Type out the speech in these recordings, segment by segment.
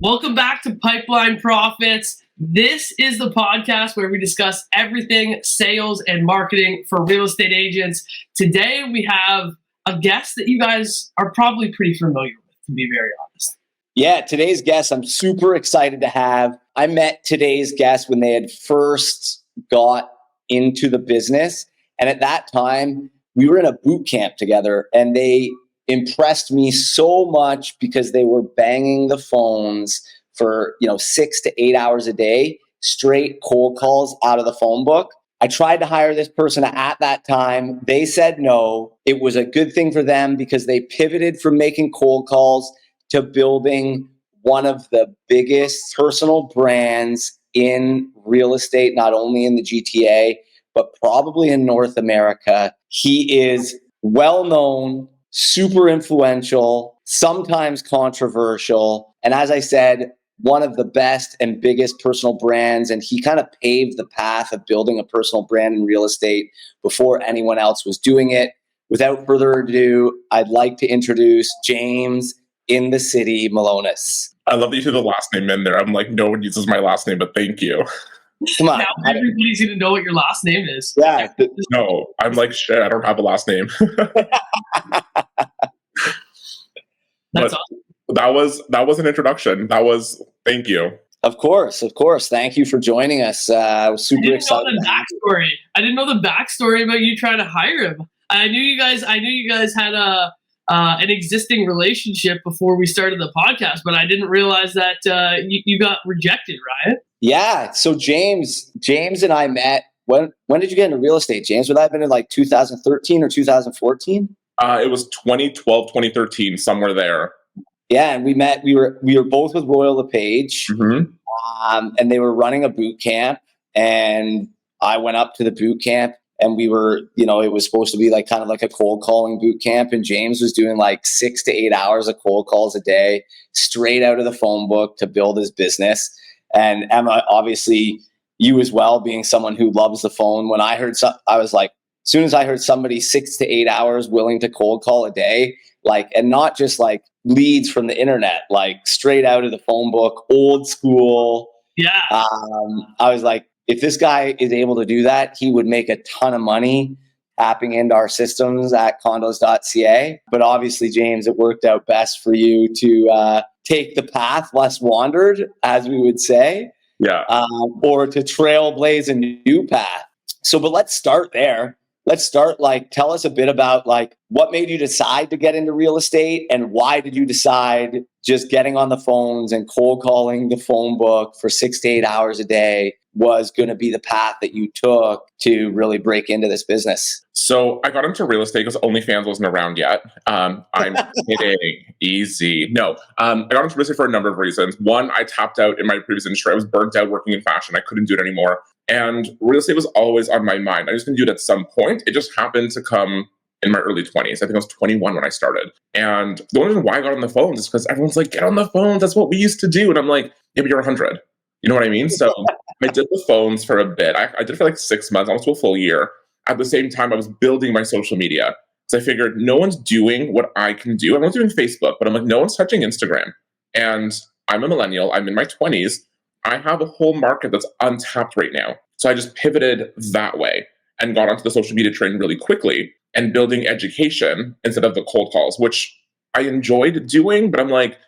Welcome back to Pipeline Profits. This is the podcast where we discuss everything sales and marketing for real estate agents. Today we have a guest that you guys are probably pretty familiar with, to be very honest. Yeah, today's guest I'm super excited to have. I met today's guest when they had first got into the business. And at that time, we were in a boot camp together, and they impressed me so much because they were banging the phones for 6 to 8 hours a day, straight cold calls out of the phone book. I tried to hire this person at that time. They said no. It was a good thing for them because they pivoted from making cold calls to building one of the biggest personal brands in real estate, not only in the GTA, but probably in North America. He is well known, super influential, sometimes controversial, and as I said, one of the best and biggest personal brands. And he kind of paved the path of building a personal brand in real estate before anyone else was doing it. Without further ado, I'd like to introduce James in the City Malonis. I love that you threw the last name in there. I'm like, no one uses my last name, but thank you. Come on. Now everybody's going to know what your last name is. Yeah. No, I'm like, shit, I don't have a last name. That's awesome. That was an introduction. Thank you. Of course. Thank you for joining us. I was super excited. I didn't know the backstory about you trying to hire him. I knew you guys had an existing relationship before we started the podcast, but I didn't realize that you got rejected, Ryan. Yeah. So James and I met. When did you get into real estate, James? Would that have been in like 2013 or 2014? It was 2012, 2013, somewhere there. Yeah, and we met. We were both with Royal LePage, and they were running a boot camp. And I went up to the boot camp, and we were, it was supposed to be like kind of like a cold calling boot camp. And James was doing like 6 to 8 hours of cold calls a day, straight out of the phone book to build his business. And Emma, obviously, you as well, being someone who loves the phone. When I heard I was like, as soon as I heard somebody 6 to 8 hours willing to cold call a day, like, and not just like leads from the internet, like straight out of the phone book, old school. Yeah. I was like, if this guy is able to do that, he would make a ton of money tapping into our systems at condos.ca. But obviously, James, it worked out best for you to take the path less wandered, as we would say. Yeah. Or to trailblaze a new path. So, but let's start there. Let's start, tell us a bit about what made you decide to get into real estate, and why did you decide just getting on the phones and cold calling the phone book for 6 to 8 hours a day was going to be the path that you took to really break into this business? So I got into real estate because OnlyFans wasn't around yet. I'm kidding. Easy. No, I got into real estate for a number of reasons. One, I tapped out in my previous industry. I was burnt out working in fashion. I couldn't do it anymore. And real estate was always on my mind. I was going to do it at some point. It just happened to come in my early 20s. I think I was 21 when I started. And the only reason why I got on the phones is because everyone's like, get on the phones. That's what we used to do. And I'm like, yeah, but you're 100. You know what I mean? So I did the phones for a bit. I did it for like 6 months, almost to a full year. At the same time, I was building my social media. So I figured no one's doing what I can do. I'm not doing Facebook, but I'm like, no one's touching Instagram. And I'm a millennial. I'm in my 20s. I have a whole market that's untapped right now. So I just pivoted that way and got onto the social media train really quickly and building education instead of the cold calls, which I enjoyed doing. But I'm like,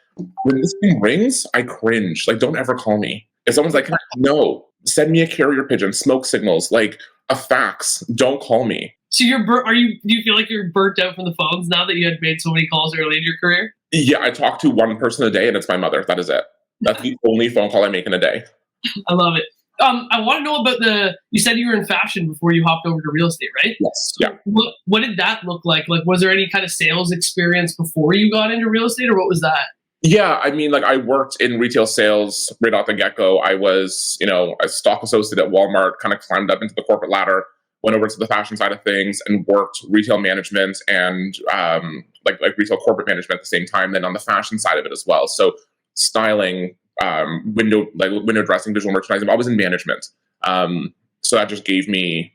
when this thing rings, I cringe. Like, don't ever call me. If someone's like, no, send me a carrier pigeon, smoke signals, like a fax, don't call me. So do you feel like you're burnt out from the phones now that you had made so many calls early in your career? Yeah, I talk to one person a day, and it's my mother. That is it. That's the only phone call I make in a day. I love it. I want to know about you said you were in fashion before you hopped over to real estate, right? Yes. So yeah. What did that look like? Like, was there any kind of sales experience before you got into real estate, or what was that? Yeah, I mean, I worked in retail sales right off the get-go. I was, a stock associate at Walmart, kind of climbed up into the corporate ladder, went over to the fashion side of things and worked retail management and like retail corporate management at the same time, then on the fashion side of it as well. So styling, window dressing, visual merchandising, I was in management. So that just gave me,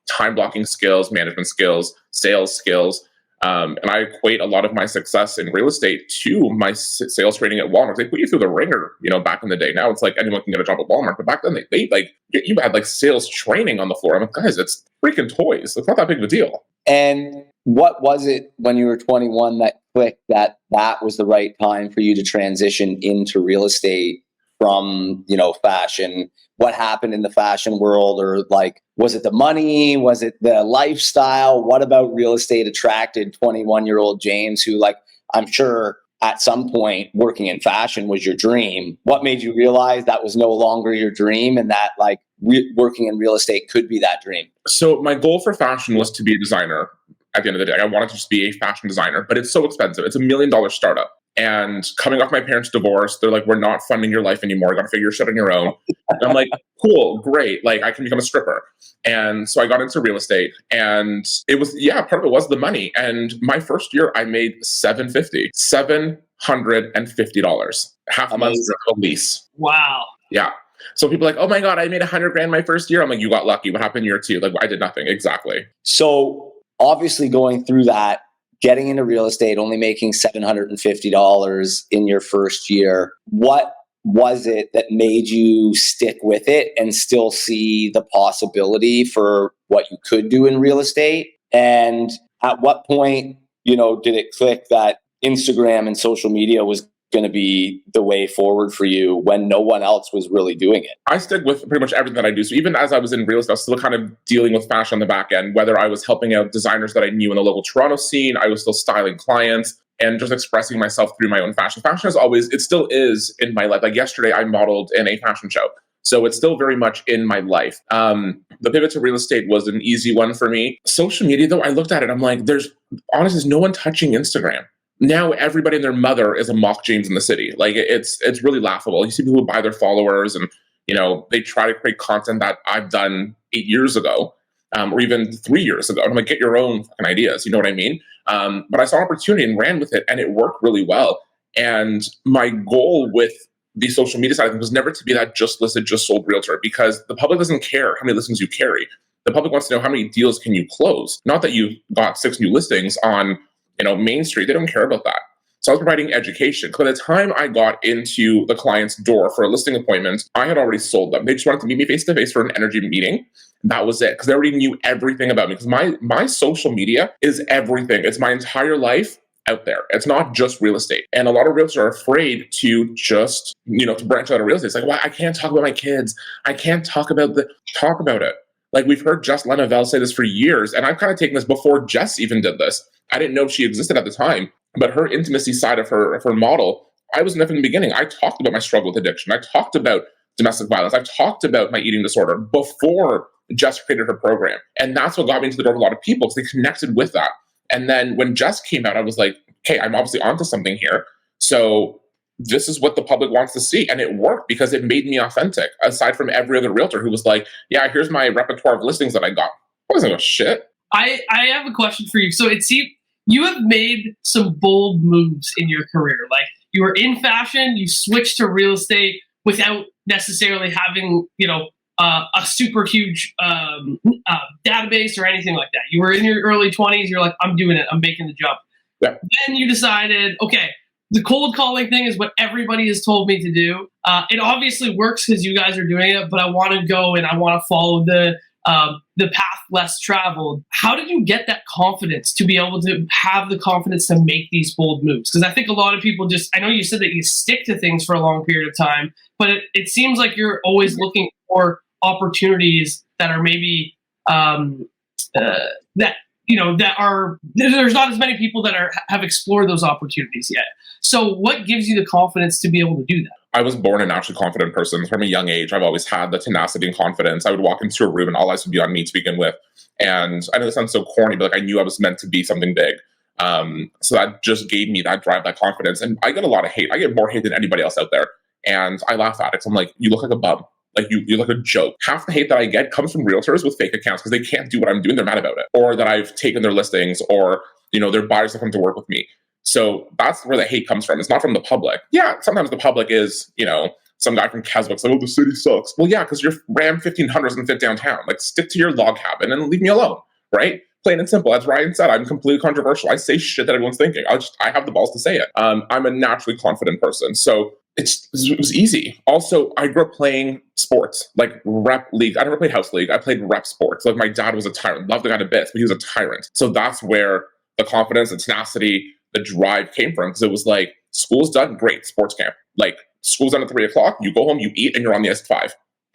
time blocking skills, management skills, sales skills. And I equate a lot of my success in real estate to my sales training at Walmart. They put you through the ringer, back in the day. Now it's like anyone can get a job at Walmart, but back then they like you had like sales training on the floor. I'm like, guys, it's freaking toys. It's not that big of a deal. And what was it when you were 21 that clicked that was the right time for you to transition into real estate from, fashion? What happened in the fashion world? Or like, was it the money? Was it the lifestyle? What about real estate attracted 21-year-old James, who, like, I'm sure at some point working in fashion was your dream? What made you realize that was no longer your dream, and that like working in real estate could be that dream? So my goal for fashion was to be a designer. At the end of the day, I wanted to just be a fashion designer, but it's so expensive. It's $1 million startup. And coming off my parents' divorce, they're like, we're not funding your life anymore. You got to figure your shit on your own. And I'm like, cool, great. Like, I can become a stripper. And so I got into real estate, and it was, part of it was the money. And my first year I made $750. Half a month's lease. Wow. Yeah. So people are like, oh my God, I made $100,000 my first year. I'm like, you got lucky. What happened year two? Like, I did nothing. Exactly. So obviously going through that, getting into real estate, only making $750 in your first year, what was it that made you stick with it and still see the possibility for what you could do in real estate? And at what point, did it click that Instagram and social media was going to be the way forward for you when no one else was really doing it? I stick with pretty much everything that I do. So even as I was in real estate, I was still kind of dealing with fashion on the back end, whether I was helping out designers that I knew in the local Toronto scene, I was still styling clients and just expressing myself through my own fashion. Fashion is always, it still is in my life. Like yesterday, I modeled in a fashion show. So it's still very much in my life. The pivot to real estate was an easy one for me. Social media, though, I looked at it, I'm like, there's no one touching Instagram. Now everybody and their mother is a mock James in the city. Like it's really laughable. You see people who buy their followers, and they try to create content that I've done 8 years ago, or even 3 years ago. And I'm like, get your own fucking ideas. You know what I mean? But I saw an opportunity and ran with it, and it worked really well. And my goal with the social media side of things was never to be that just listed, just sold realtor, because the public doesn't care how many listings you carry. The public wants to know how many deals can you close. Not that you got 6 new listings on Main Street. They don't care about that. So I was providing education. By the time I got into the client's door for a listing appointment, I had already sold them. They just wanted to meet me face to face for an energy meeting. That was it, because they already knew everything about me. Because my social media is everything. It's my entire life out there. It's not just real estate. And a lot of realtors are afraid to just, to branch out of real estate. It's like, well, I can't talk about my kids. I can't talk about it. Like, we've heard Jess Lenavelle say this for years, and I've kind of taken this before Jess even did this. I didn't know she existed at the time, but her intimacy side of her model, I was in from the beginning. I talked about my struggle with addiction. I talked about domestic violence. I talked about my eating disorder before Jess created her program. And that's what got me into the door of a lot of people, because they connected with that. And then when Jess came out, I was like, hey, I'm obviously onto something here. So this is what the public wants to see. And it worked, because it made me authentic, aside from every other realtor who was like, yeah, here's my repertoire of listings that I got. I wasn't like, shit. I have a question for you. So it seems you have made some bold moves in your career. Like, you were in fashion, you switched to real estate without necessarily having, a super huge database or anything like that. You were in your early 20s. You're like, I'm doing it. I'm making the jump. Yeah. Then you decided, okay, the cold calling thing is what everybody has told me to do. It obviously works because you guys are doing it, but I want to go and I want to follow the path less traveled. How did you get that confidence to be able to have the confidence to make these bold moves? Because I think a lot of people I know you said that you stick to things for a long period of time, but it seems like you're always looking for opportunities that are maybe there's not as many people that have explored those opportunities yet. So what gives you the confidence to be able to do that? I was born a naturally confident person. From a young age, I've always had the tenacity and confidence. I would walk into a room and all eyes would be on me to begin with. And I know this sounds so corny, but I knew I was meant to be something big. So that just gave me that drive, that confidence. And I get a lot of hate. I get more hate than anybody else out there. And I laugh at it. So I'm like, you look like a bum. Like, you look like a joke. Half the hate that I get comes from realtors with fake accounts because they can't do what I'm doing. They're mad about it. Or that I've taken their listings, or, they're buyers that come to work with me. So that's where the hate comes from. It's not from the public. Yeah, sometimes the public is, some guy from Keswick's like, oh, the city sucks. Well, yeah, because your Ram 1500 doesn't fit downtown. Like, stick to your log cabin and leave me alone, right? Plain and simple. As Ryan said, I'm completely controversial. I say shit that everyone's thinking. I have the balls to say it. I'm a naturally confident person. So it was easy. Also, I grew up playing sports, like rep league. I never played house league. I played rep sports. Like my dad was a tyrant. Loved the guy to bits, but he was a tyrant. So that's where the confidence, the tenacity, the drive came from. Because it was like, school's done, great, sports camp. Like school's done at 3:00, you go home, you eat, and you're on the ice at 5.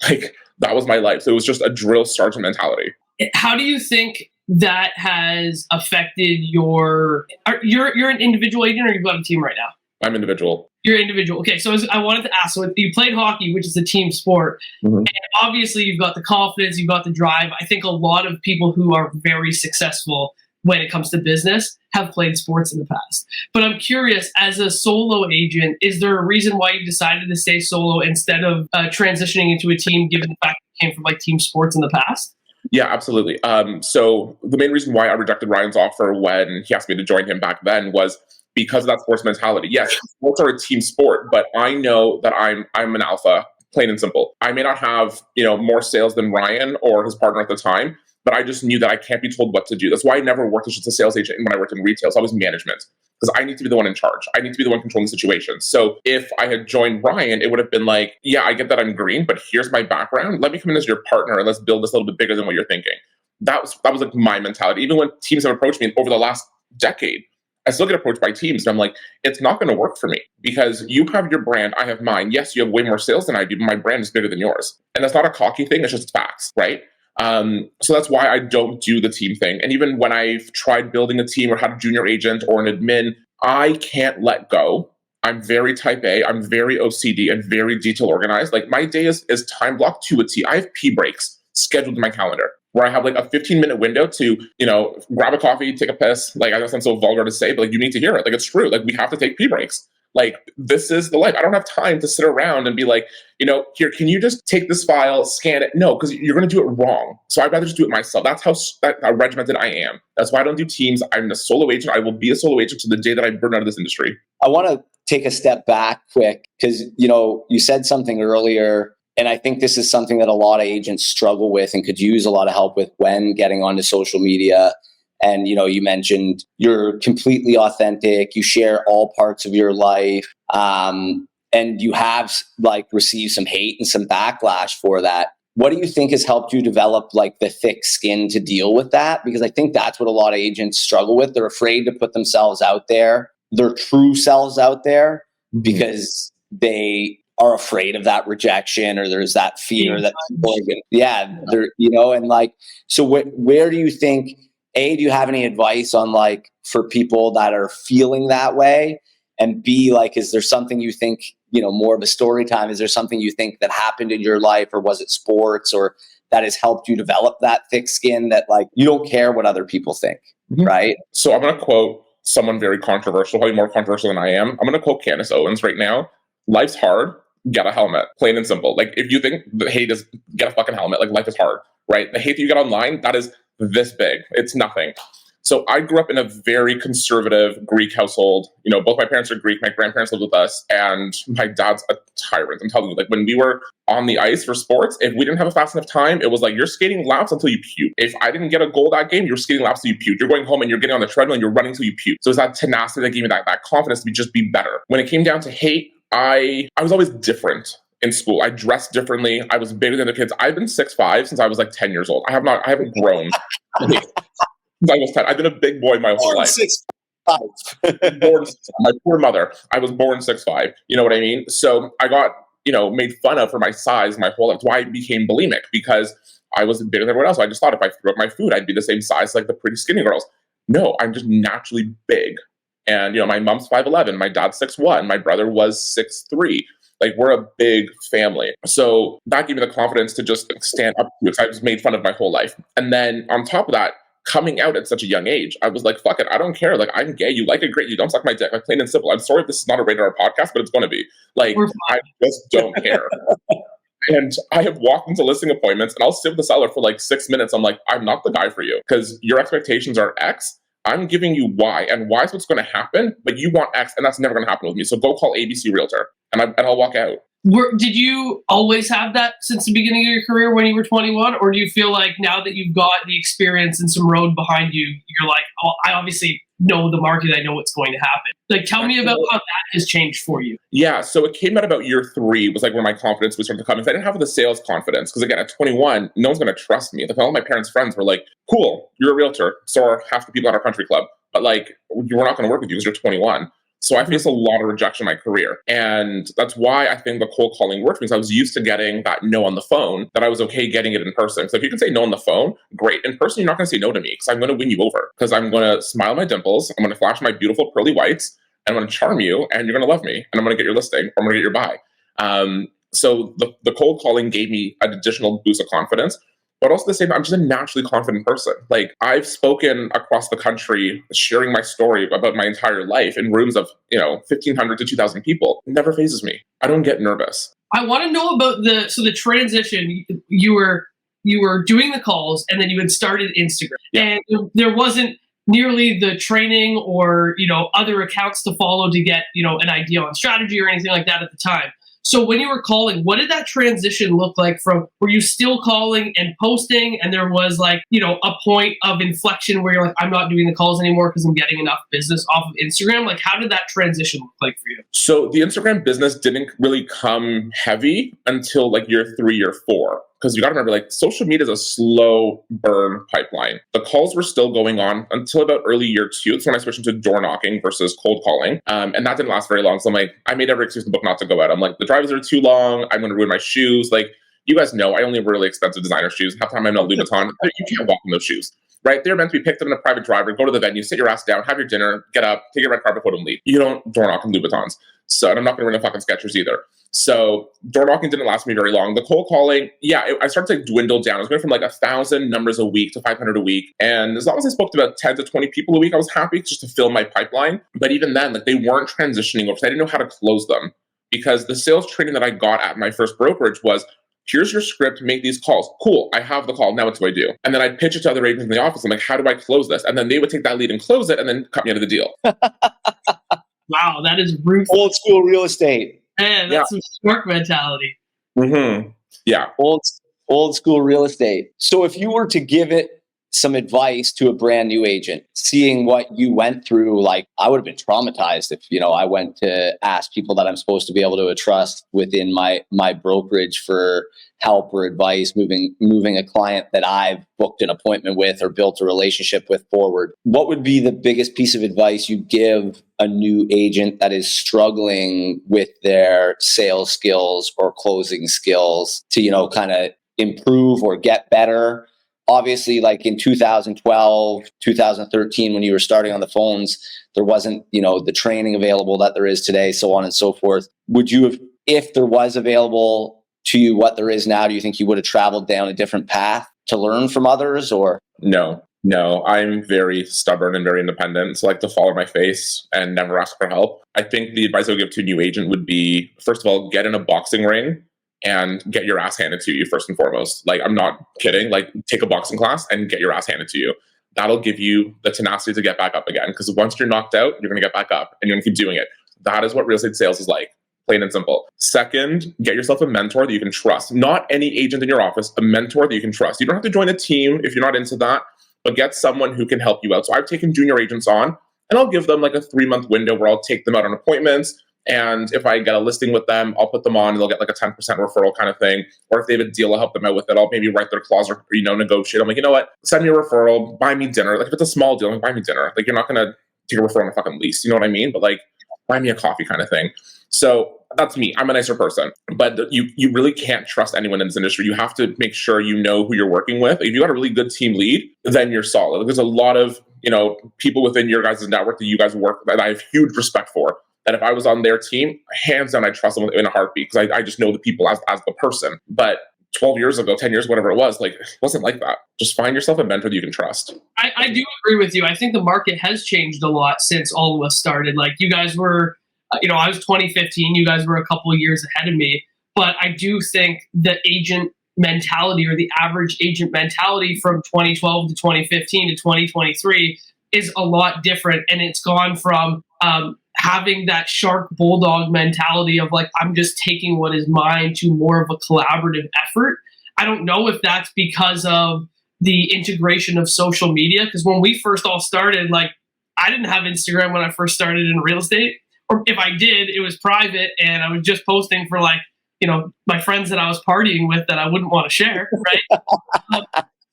Like that was my life. So it was just a drill sergeant mentality. How do you think that has affected you're an individual agent, or you've got a team right now? I'm individual. You're individual. Okay, so I wanted to ask, so you played hockey, which is a team sport, and obviously you've got the confidence, you've got the drive. I think a lot of people who are very successful when it comes to business have played sports in the past. But I'm curious, as a solo agent, is there a reason why you decided to stay solo instead of transitioning into a team, given the fact that you came from like team sports in the past? Yeah, absolutely. So the main reason why I rejected Ryan's offer when he asked me to join him back then was because of that sports mentality. Yes, sports are a team sport, but I know that I'm an alpha, plain and simple. I may not have, more sales than Ryan or his partner at the time, but I just knew that I can't be told what to do. That's why I never worked as just a sales agent when I worked in retail. It's always management, because I need to be the one in charge. I need to be the one controlling the situation. So if I had joined Ryan, it would have been like, yeah, I get that I'm green, but here's my background. Let me come in as your partner and let's build this a little bit bigger than what you're thinking. That was like my mentality. Even when teams have approached me over the last decade, I still get approached by teams and I'm like, it's not going to work for me because you have your brand, I have mine. Yes, you have way more sales than I do, but my brand is bigger than yours. And that's not a cocky thing. It's just facts, right? So that's why I don't do the team thing. And even when I've tried building a team or had a junior agent or an admin, I can't let go. I'm very type A. I'm very OCD and very detail organized. Like my day is time blocked to a T. I have pee breaks scheduled in my calendar where I have like a 15-minute window to, grab a coffee, take a piss. Like I know it sounds so vulgar to say, but like you need to hear it. Like it's true. Like we have to take pee breaks. Like this is the life. I don't have time to sit around and be like, here, can you just take this file, scan it? No, because you're going to do it wrong. So I'd rather just do it myself. That's how regimented I am. That's why I don't do teams. I'm a solo agent. I will be a solo agent to the day that I burn out of this industry. I want to take a step back quick because, you said something earlier, and I think this is something that a lot of agents struggle with and could use a lot of help with when getting onto social media. And, you mentioned you're completely authentic. You share all parts of your life. And you have received some hate and some backlash for that. What do you think has helped you develop the thick skin to deal with that? Because I think that's what a lot of agents struggle with. They're afraid to put themselves out there, their true selves out there, because they are afraid of that rejection, or there's that fear that people are going so where do you think, A, do you have any advice on for people that are feeling that way? And B, is there something you think, more of a story time? Is there something you think that happened in your life, or was it sports, or that has helped you develop that thick skin that you don't care what other people think, right? So I'm going to quote someone very controversial, probably more controversial than I am. I'm going to quote Candace Owens right now. Life's hard. Get a helmet. Plain and simple. If you think the hate is, get a fucking helmet. Life is hard, right? The hate that you get online, that is this big. It's nothing. So I grew up in a very conservative Greek household. Both my parents are Greek. My grandparents lived with us, and my dad's a tyrant. I'm telling you, when we were on the ice for sports, if we didn't have a fast enough time, it was you're skating laps until you puke. If I didn't get a goal that game, you're skating laps until you puke. You're going home and you're getting on the treadmill and you're running until you puke. So it's that tenacity that gave me that confidence to just be better. When it came down to hate, I was always different. In school, I dressed differently. I was bigger than the kids. I've been 6'5" since I was 10 years old. I haven't grown. Since I was 10. I've been a big boy my whole life. 6'5". My poor mother. I was born 6'5". You know what I mean? So I got, made fun of for my size my whole life. That's why I became bulimic, because I was bigger than everyone else. So I just thought if I threw up my food, I'd be the same size like the pretty skinny girls. No, I'm just naturally big. And, my mom's 5'11", my dad's 6'1", my brother was 6'3". We're a big family. So that gave me the confidence to just stand up to it. I was made fun of my whole life. And then on top of that, coming out at such a young age, I was like, fuck it, I don't care. I'm gay. You like it, great. You don't suck my dick. Plain and simple. I'm sorry if this is not a rated R podcast, but it's going to be. I just don't care. And I have walked into listing appointments and I'll sit with the seller for 6 minutes. I'm like, I'm not the guy for you because your expectations are X. I'm giving you Y, and Y is what's going to happen, but you want X, and that's never going to happen with me. So go call ABC Realtor, and I'll walk out. Did you always have that since the beginning of your career when you were 21? Or do you feel like now that you've got the experience and some road behind you, you're like, oh, I obviously know the market, I know what's going to happen. Like, tell me about how that has changed for you. Yeah, so it came out about year 3 was like when my confidence was starting to come. Because I didn't have the sales confidence. Because again, at 21, no one's going to trust me. Like all my parents' friends were like, cool, you're a realtor. So are half the people at our country club. But like, we're not going to work with you because you're 21. So I faced a lot of rejection in my career. And that's why I think the cold calling worked, because I was used to getting that no on the phone, that I was okay getting it in person. So if you can say no on the phone, great. In person, you're not going to say no to me because I'm going to win you over. Because I'm going to smile my dimples, I'm going to flash my beautiful pearly whites, and I'm going to charm you, and you're going to love me. And I'm going to get your listing, or I'm going to get your buy. So the cold calling gave me an additional boost of confidence. But also at the same time, I'm just a naturally confident person. Like I've spoken across the country, sharing my story about my entire life in rooms of, 1,500 to 2,000 people. It never phases me. I don't get nervous. I want to know about the transition. You were doing the calls, and then you had started Instagram. Yeah. And there wasn't nearly the training or, other accounts to follow to get, an idea on strategy or anything like that at the time. So when you were calling, what did that transition look like from, were you still calling and posting and there was like, a point of inflection where you're like, I'm not doing the calls anymore because I'm getting enough business off of Instagram? Like, how did that transition look like for you? So the Instagram business didn't really come heavy until like year 3 or 4. Because you got to remember, like, social media is a slow burn pipeline. The calls were still going on until about early year 2. That's when I switched into door knocking versus cold calling. And that didn't last very long. So I'm like, I made every excuse in the book not to go out. I'm like, the drivers are too long. I'm going to ruin my shoes. Like, you guys know, I only have really expensive designer shoes. Half the time I'm not Louis Vuitton. You can't walk in those shoes, right? They're meant to be picked up in a private driver, go to the venue, sit your ass down, have your dinner, get up, take your red carpet photo and leave. You don't door knock in Louis Vuittons. So, and I'm not going to run a fucking Skechers either. So door knocking didn't last me very long. The cold calling, I started to dwindle down. I was going from like 1,000 numbers a week to 500 a week. And as long as I spoke to about 10 to 20 people a week, I was happy just to fill my pipeline. But even then, like they weren't transitioning over. So I didn't know how to close them because the sales training that I got at my first brokerage was, here's your script, make these calls. Cool, I have the call, now what do I do? And then I'd pitch it to other agents in the office. I'm like, how do I close this? And then they would take that lead and close it and then cut me out of the deal. Wow, that is ruthless. Old school real estate. Man, that's some spark mentality. Mm-hmm. Yeah. Old school real estate. So if you were to give it some advice to a brand new agent, seeing what you went through, like I would have been traumatized if, I went to ask people that I'm supposed to be able to trust within my brokerage for help or advice, moving a client that I've booked an appointment with or built a relationship with forward. What would be the biggest piece of advice you give a new agent that is struggling with their sales skills or closing skills to, kind of improve or get better? Obviously, like in 2012, 2013, when you were starting on the phones, there wasn't, the training available that there is today, so on and so forth. Would you have, if there was available to you what there is now, do you think you would have traveled down a different path to learn from others or? No, I'm very stubborn and very independent. So I like to follow my face and never ask for help. I think the advice I would give to a new agent would be, first of all, get in a boxing ring and get your ass handed to you first and foremost. Like, I'm not kidding. Like, take a boxing class and get your ass handed to you. That'll give you the tenacity to get back up again. Because once you're knocked out, you're going to get back up and you're going to keep doing it. That is what real estate sales is like. Plain and simple. Second, get yourself a mentor that you can trust. Not any agent in your office, a mentor that you can trust. You don't have to join a team if you're not into that, but get someone who can help you out. So I've taken junior agents on and I'll give them like a 3-month window where I'll take them out on appointments. And if I get a listing with them, I'll put them on and they'll get like a 10% referral kind of thing. Or if they have a deal, I'll help them out with it. I'll maybe write their clause or, negotiate. I'm like, you know what? Send me a referral, buy me dinner. Like if it's a small deal, like, buy me dinner. Like you're not going to take a referral on a fucking lease. You know what I mean? But like, buy me a coffee kind of thing. So that's me. I'm a nicer person. But you really can't trust anyone in this industry. You have to make sure you know who you're working with. If you got a really good team lead, then you're solid. Like, there's a lot of, people within your guys' network that you guys work with that I have huge respect for. That if I was on their team, hands down, I trust them in a heartbeat because I just know the people as the person. But 12 years ago, 10 years, whatever it was, like, it wasn't like that. Just find yourself a mentor that you can trust. I do agree with you. I think the market has changed a lot since all of us started. Like you guys were, I was 2015. You guys were a couple of years ahead of me. But I do think the agent mentality or the average agent mentality from 2012 to 2015 to 2023 is a lot different. And it's gone from having that shark bulldog mentality of like, I'm just taking what is mine, to more of a collaborative effort. I don't know if that's because of the integration of social media, because when we first all started, like, I didn't have Instagram when I first started in real estate, or if I did, it was private and I was just posting for like, my friends that I was partying with that I wouldn't want to share, right?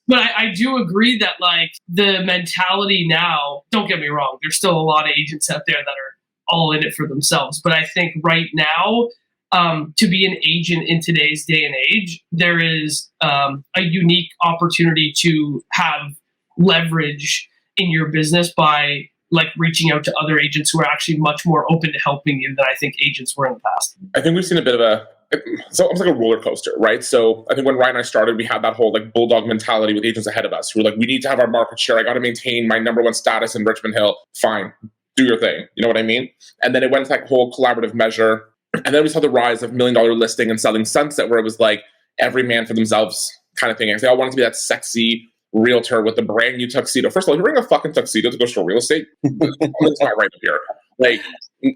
But I do agree that like the mentality now, don't get me wrong, there's still a lot of agents out there that are all in it for themselves. But I think right now, to be an agent in today's day and age, there is a unique opportunity to have leverage in your business by like reaching out to other agents who are actually much more open to helping you than I think agents were in the past. I think we've seen a bit of it's almost like a roller coaster, right? So I think when Ryan and I started, we had that whole like bulldog mentality with agents ahead of us who were like, we need to have our market share. I got to maintain my number one status in Richmond Hill. Fine, do your thing. You know what I mean? And then it went to that whole collaborative measure. And then we saw the rise of $1 million listing and selling Sunset, where it was like every man for themselves kind of thing. And they all wanted to be that sexy realtor with the brand new tuxedo. First of all, if you're wearing a fucking tuxedo to go show real estate, it's not right up here. Like,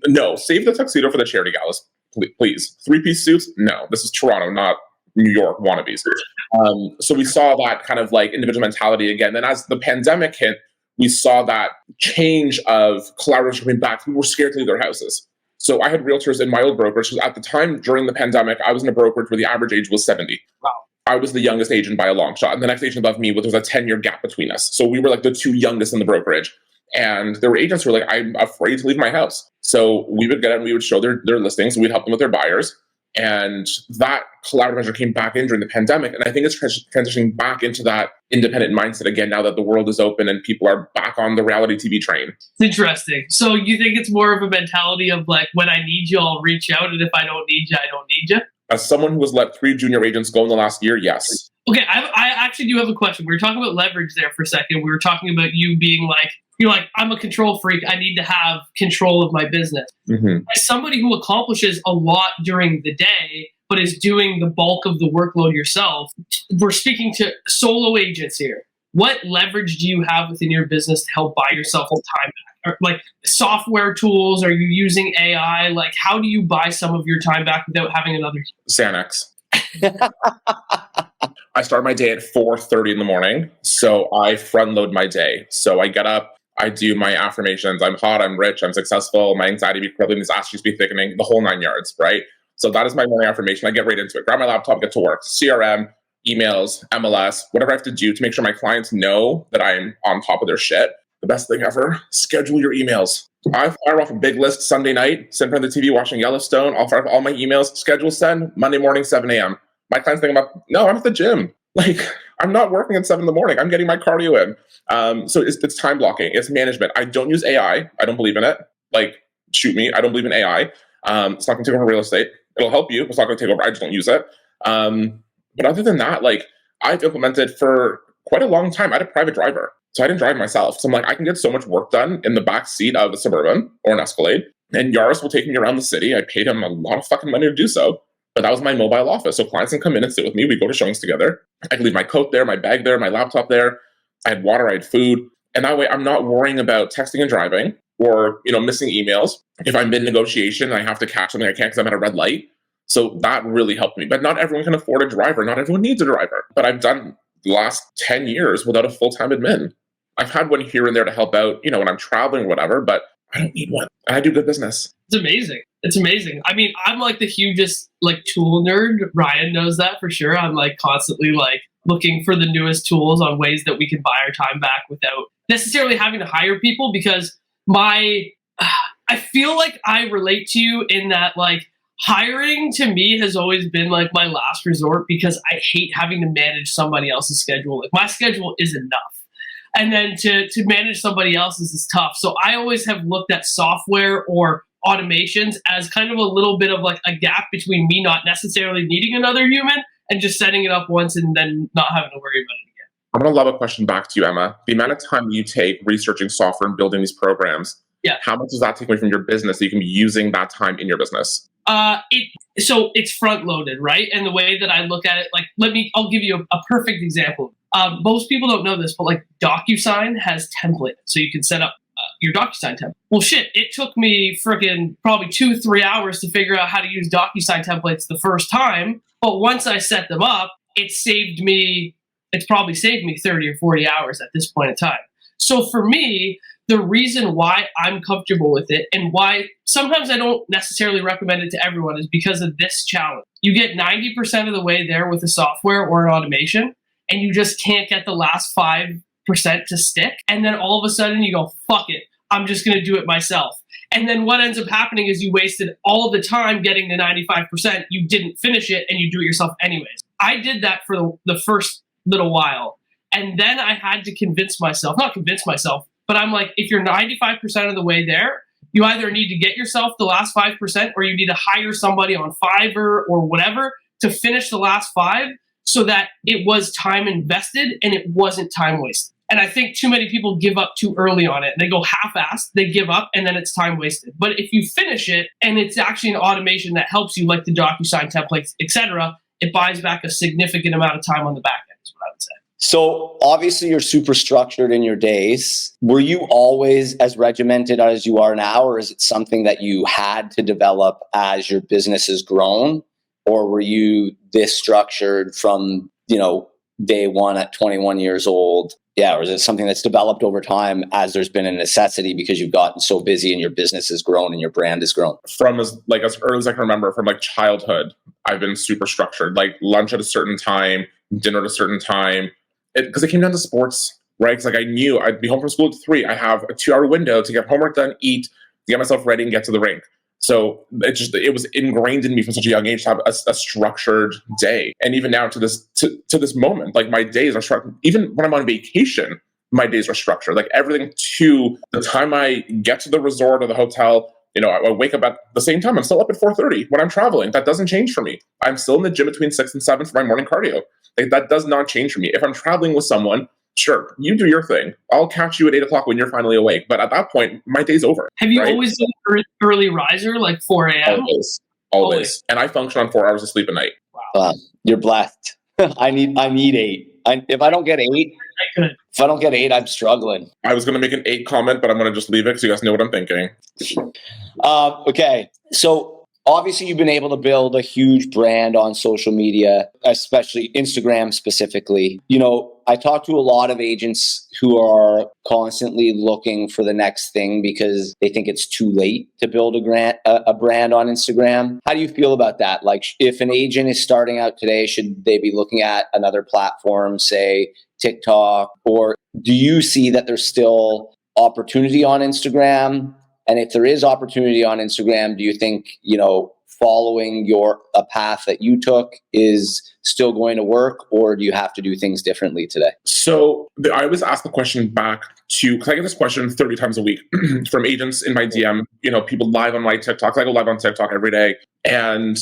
no, save the tuxedo for the charity galas, please. 3-piece suits? No, this is Toronto, not New York wannabes. So we saw that kind of like individual mentality again. Then as the pandemic hit, we saw that change of collaboration coming back. People were scared to leave their houses. So I had realtors in my old brokerage. At the time during the pandemic, I was in a brokerage where the average age was 70. Wow. I was the youngest agent by a long shot. And the next agent above me, there was a 10-year gap between us. So we were like the two youngest in the brokerage. And there were agents who were like, I'm afraid to leave my house. So we would get out and we would show their listings. We'd help them with their buyers. And that collaborative measure came back in during the pandemic. And I think it's transitioning back into that independent mindset again, now that the world is open and people are back on the reality TV train. It's interesting. So you think it's more of a mentality of like, when I need you, I'll reach out. And if I don't need you, I don't need you? As someone who has let 3 junior agents go in the last year, yes. Okay, I actually do have a question. We were talking about leverage there for a second. We were talking about you being like, you're like, I'm a control freak. I need to have control of my business. Mm-hmm. As somebody who accomplishes a lot during the day, but is doing the bulk of the workload yourself, we're speaking to solo agents here. What leverage do you have within your business to help buy yourself time back? Or like software tools? Are you using AI? Like, how do you buy some of your time back without having another? Xanax. I start my day at 4:30 in the morning, so I front load my day. So I get up, I do my affirmations. I'm hot, I'm rich, I'm successful. My anxiety be crippling, these ass cheeks be thickening, the whole 9 yards, right? So that is my morning affirmation. I get right into it. Grab my laptop, get to work. CRM, emails, MLS, whatever I have to do to make sure my clients know that I'm on top of their shit. The best thing ever, schedule your emails. I fire off a big list Sunday night, sit in front of the TV watching Yellowstone. I'll fire off all my emails, schedule send, Monday morning, 7 a.m. My clients think no, I'm at the gym. Like, I'm not working at 7 in the morning. I'm getting my cardio in. So it's time blocking. It's management. I don't use AI. I don't believe in it. Like, shoot me. I don't believe in AI. It's not going to take over real estate. It'll help you. It's not going to take over. I just don't use it. But other than that, like, I've implemented for quite a long time. I had a private driver. So I didn't drive myself. So I'm like, I can get so much work done in the back seat of a Suburban or an Escalade. And Yaris will take me around the city. I paid him a lot of fucking money to do so. But that was my mobile office. So clients can come in and sit with me. We go to showings together. I can leave my coat there, my bag there, my laptop there. I had water, I had food. And that way I'm not worrying about texting and driving or, missing emails. If I'm in negotiation and I have to catch something, I can't because I'm at a red light. So that really helped me. But not everyone can afford a driver. Not everyone needs a driver. But I've done the last 10 years without a full-time admin. I've had one here and there to help out, when I'm traveling or whatever, but I don't need one. And I do good business. It's amazing. It's amazing. I mean, I'm like the hugest tool nerd. Ryan knows that for sure. I'm constantly looking for the newest tools on ways that we can buy our time back without necessarily having to hire people, because I feel like I relate to you in that hiring to me has always been my last resort, because I hate having to manage somebody else's schedule. My schedule is enough. And then to manage somebody else's is tough. So I always have looked at software or automations as kind of a little bit of a gap between me not necessarily needing another human and just setting it up once and then not having to worry about it again. I'm going to lob a question back to you, Emma. The amount of time you take researching software and building these programs, how much does that take away from your business so you can be using that time in your business? So it's front loaded, right? And the way that I look at it, I'll give you a perfect example. Most people don't know this, but like DocuSign has template, so you can set up your DocuSign template. Well, shit, it took me freaking probably 2-3 hours to figure out how to use DocuSign templates the first time. But once I set them up, it's probably saved me 30 or 40 hours at this point in time. So for me, the reason why I'm comfortable with it and why sometimes I don't necessarily recommend it to everyone is because of this challenge. You get 90% of the way there with a software or an automation, and you just can't get the last 5% to stick. And then all of a sudden you go, fuck it, I'm just going to do it myself. And then what ends up happening is you wasted all the time getting to 95%. You didn't finish it and you do it yourself anyways. I did that for the first little while. And then I had to not convince myself, but I'm like, if you're 95% of the way there, you either need to get yourself the last 5% or you need to hire somebody on Fiverr or whatever to finish the last 5 so that it was time invested and it wasn't time wasted. And I think too many people give up too early on it. They go half-assed, they give up, and then it's time wasted. But if you finish it and it's actually an automation that helps you, like the DocuSign templates, etc., it buys back a significant amount of time on the back end, is what I would say. So obviously you're super structured in your days. Were you always as regimented as you are now, or is it something that you had to develop as your business has grown? Or were you this structured from, day one at 21 years old? Yeah, or is it something that's developed over time as there's been a necessity because you've gotten so busy and your business has grown and your brand has grown? From as early as I can remember, from like childhood, I've been super structured. Like lunch at a certain time, dinner at a certain time, because it came down to sports, right? Because like I knew I'd be home from school at 3. I have a 2-hour window to get homework done, eat, get myself ready, and get to the rink. So it was ingrained in me from such a young age to have a structured day. And even now to this moment, like my days are structured. Even when I'm on vacation, my days are structured. Like everything to the time I get to the resort or the hotel, I wake up at the same time. I'm still up at 4:30 when I'm traveling. That doesn't change for me. I'm still in the gym between 6 and 7 for my morning cardio. Like that does not change for me. If I'm traveling with someone, sure, you do your thing. I'll catch you at 8 o'clock when you're finally awake. But at that point, my day's over. Have you always been an early riser, like 4 a.m.? Always. And I function on 4 hours of sleep a night. Wow. You're blessed. I need 8. If I don't get 8, I'm struggling. I was going to make an 8 comment, but I'm going to just leave it so you guys know what I'm thinking. Okay. So obviously you've been able to build a huge brand on social media, especially Instagram specifically. I talk to a lot of agents who are constantly looking for the next thing because they think it's too late to build a brand on Instagram. How do you feel about that? Like if an agent is starting out today, should they be looking at another platform, say TikTok, or do you see that there's still opportunity on Instagram? And if there is opportunity on Instagram, do you think, following a path that you took is still going to work, or do you have to do things differently today? So I always ask the question back to, because I get this question 30 times a week from agents in my DM, people live on my TikTok. I go live on TikTok every day. And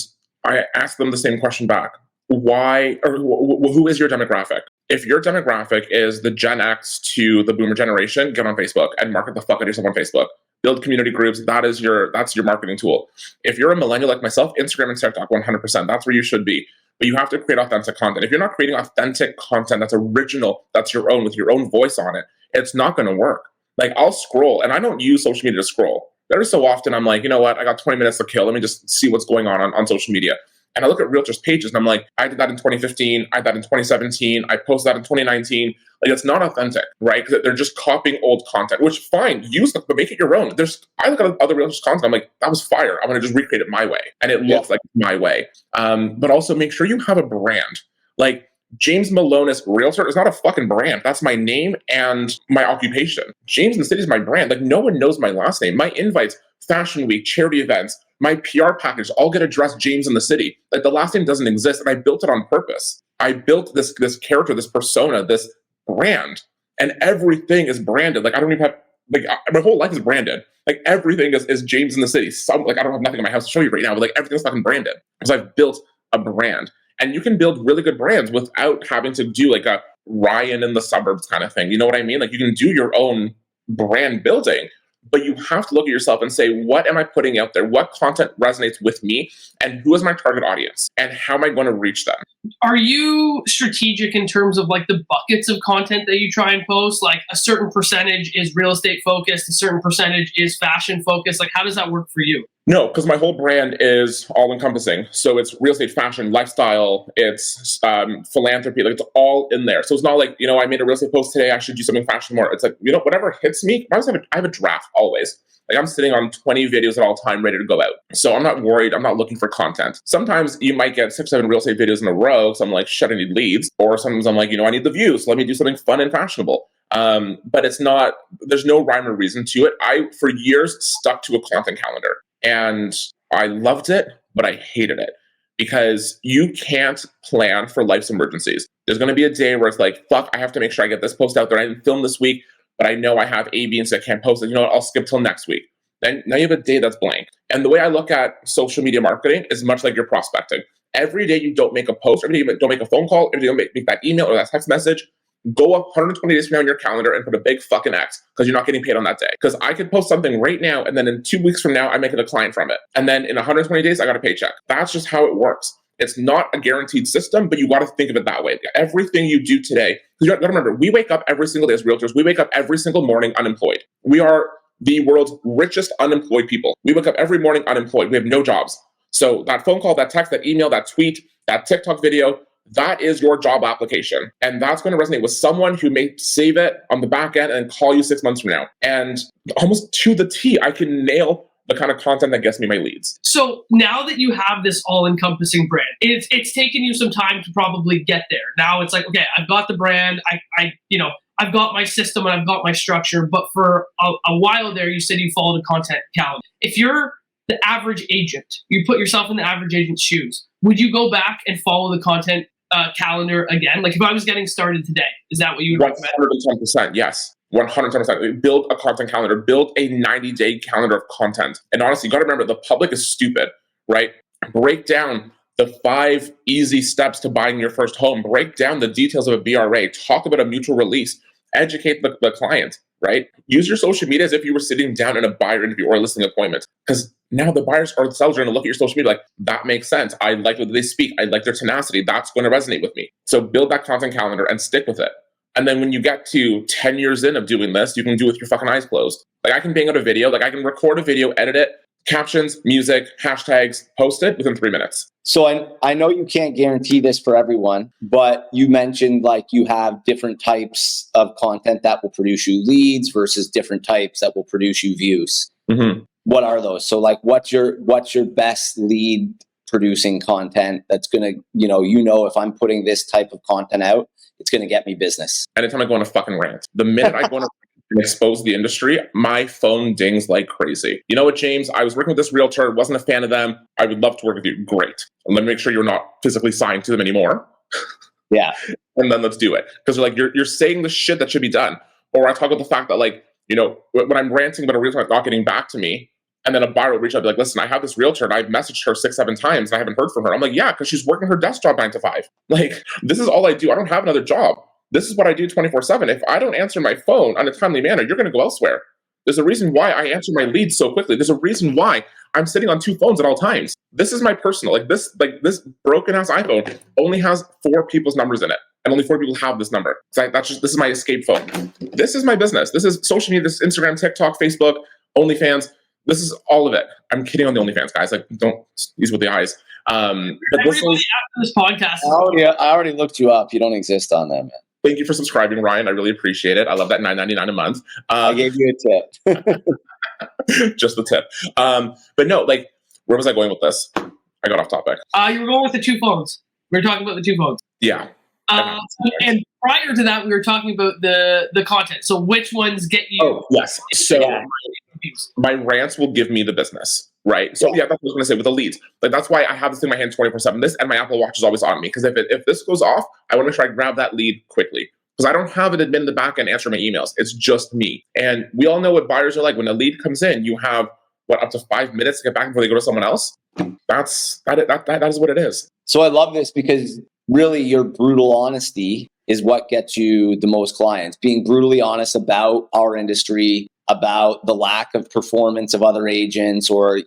I ask them the same question back. Why, or who is your demographic? If your demographic is the Gen X to the Boomer generation, get on Facebook and market the fuck out of yourself on Facebook. Build community groups. That's your marketing tool. If you're a millennial like myself, Instagram and TikTok, 100%. That's where you should be. But you have to create authentic content. If you're not creating authentic content that's original, that's your own, with your own voice on it, it's not going to work. Like I'll scroll, and I don't use social media to scroll. Every so often, I'm like, you know what? I got 20 minutes to kill. Let me just see what's going on social media. And I look at realtors' pages, and I'm like, I did that in 2015. I did that in 2017. I posted that in 2019. Like, it's not authentic, right? Because they're just copying old content, which fine, use them, but make it your own. I look at other realtors' content, I'm like, that was fire. I'm going to just recreate it my way. And it looks like my way. But also make sure you have a brand. Like, James Malonis Realtor is not a fucking brand. That's my name and my occupation. James in the City is my brand. Like, no one knows my last name. My invites, Fashion Week, charity events, my PR package all get addressed James in the City. Like, the last name doesn't exist, and I built it on purpose. I built this character, this persona, this brand, and everything is branded. Like, I don't even have, like, my whole life is branded. Like, everything is James in the City. I don't have nothing in my house to show you right now, but like, everything's fucking branded because I've built a brand. And you can build really good brands without having to do like a Ryan in the suburbs kind of thing. You know what I mean? Like, you can do your own brand building, but you have to look at yourself and say, what am I putting out there? What content resonates with me? And who is my target audience? And how am I going to reach them? Are you strategic in terms of like the buckets of content that you try and post? Like a certain percentage is real estate focused, a certain percentage is fashion focused. Like, how does that work for you? No, because my whole brand is all encompassing. So it's real estate, fashion, lifestyle, it's philanthropy, like it's all in there. So it's not like, I made a real estate post today, I should do something fashion more. It's like, whatever hits me, I have a draft always. Like I'm sitting on 20 videos at all time ready to go out. So I'm not worried. I'm not looking for content. Sometimes you might get 6, 7 real estate videos in a row. So I'm like, shit, I need leads. Or sometimes I'm like, I need the views. So let me do something fun and fashionable. But it's not, there's no rhyme or reason to it. I, for years, stuck to a content calendar. And I loved it, but I hated it. Because you can't plan for life's emergencies. There's going to be a day where it's like, fuck, I have to make sure I get this post out there. I didn't film this week, but I know I have A, B, and C. I can't post it. You know what? I'll skip till next week. Then now you have a day that's blank. And the way I look at social media marketing is much like you're prospecting. Every day you don't make a post, every day you don't make a phone call, every day you don't make that email or that text message, go up 120 days from now on your calendar and put a big fucking X because you're not getting paid on that day. Because I could post something right now and then in 2 weeks from now, I make it a client from it. And then in 120 days, I got a paycheck. That's just how it works. It's not a guaranteed system, but you got to think of it that way. Everything you do today, because you got to remember, we wake up every single day as realtors. We wake up every single morning unemployed. We are the world's richest unemployed people. We wake up every morning unemployed. We have no jobs. So that phone call, that text, that email, that tweet, that TikTok video, that is your job application. And that's going to resonate with someone who may save it on the back end and call you 6 months from now. And almost to the T, I can nail the kind of content that gets me my leads. So now that you have this all-encompassing brand, it's taken you some time to probably get there. Now it's like, okay, I've got the brand, I've got my system and I've got my structure. But for a while there, you said you followed a content calendar. If you're the average agent, you put yourself in the average agent's shoes, would you go back and follow the content calendar again? Like if I was getting started today, is that what you would recommend? 110%, yes. 110%. Build a content calendar. Build a 90-day calendar of content. And honestly, you got to remember, the public is stupid, right? Break down the 5 easy steps to buying your first home. Break down the details of a BRA. Talk about a mutual release. Educate the client, right? Use your social media as if you were sitting down in a buyer interview or a listing appointment. Because now the buyers or the sellers are going to look at your social media like, that makes sense. I like what they speak. I like their tenacity. That's going to resonate with me. So build that content calendar and stick with it. And then when you get to 10 years in of doing this, you can do it with your fucking eyes closed. Like I can bang out a video, like I can record a video, edit it, captions, music, hashtags, post it within 3 minutes. So I know you can't guarantee this for everyone, but you mentioned like you have different types of content that will produce you leads versus different types that will produce you views. Mm-hmm. What are those? So like what's your best lead producing content that's going to, if I'm putting this type of content out, it's going to get me business. Anytime I go on a fucking rant, the minute I go on a and expose the industry, my phone dings like crazy. You know what, James? I was working with this realtor, wasn't a fan of them. I would love to work with you. Great. And let me make sure you're not physically signed to them anymore. Yeah. And then let's do it. Because like you're saying the shit that should be done. Or I talk about the fact that when I'm ranting about a realtor not getting back to me, and then a buyer will reach out and be like, listen, I have this realtor and I've messaged her 6, 7 times and I haven't heard from her. I'm like, yeah, because she's working her desk job 9 to 5. Like, this is all I do. I don't have another job. This is what I do 24/7. If I don't answer my phone in a timely manner, you're going to go elsewhere. There's a reason why I answer my leads so quickly. There's a reason why I'm sitting on 2 phones at all times. This is my personal, this broken ass iPhone only has 4 people's numbers in it. And only 4 people have this number. So this is my escape phone. This is my business. This is social media. This is Instagram, TikTok, Facebook, OnlyFans. This is all of it. I'm kidding on the OnlyFans, guys. Like, don't use with the eyes. But everybody after this podcast. I already looked you up. You don't exist on there, man. Thank you for subscribing, Ryan. I really appreciate it. I love that $9.99 a month. I gave you a tip. Just the tip. But no, where was I going with this? I got off topic. You were going with the 2 phones. We were talking about the 2 phones. Yeah. And prior to that, we were talking about the content. So which ones get you? Oh, yes. So my rants will give me the business, right? So yeah, that's what I was going to say with the leads. That's why I have this in my hand 24/7. This and my Apple Watch is always on me because if this goes off, I want to make sure I grab that lead quickly because I don't have an admin in the back end answering my emails. It's just me. And we all know what buyers are like. When a lead comes in, you have up to 5 minutes to get back before they go to someone else. That is what it is. So I love this because really your brutal honesty is what gets you the most clients. Being brutally honest about our industry, about the lack of performance of other agents or,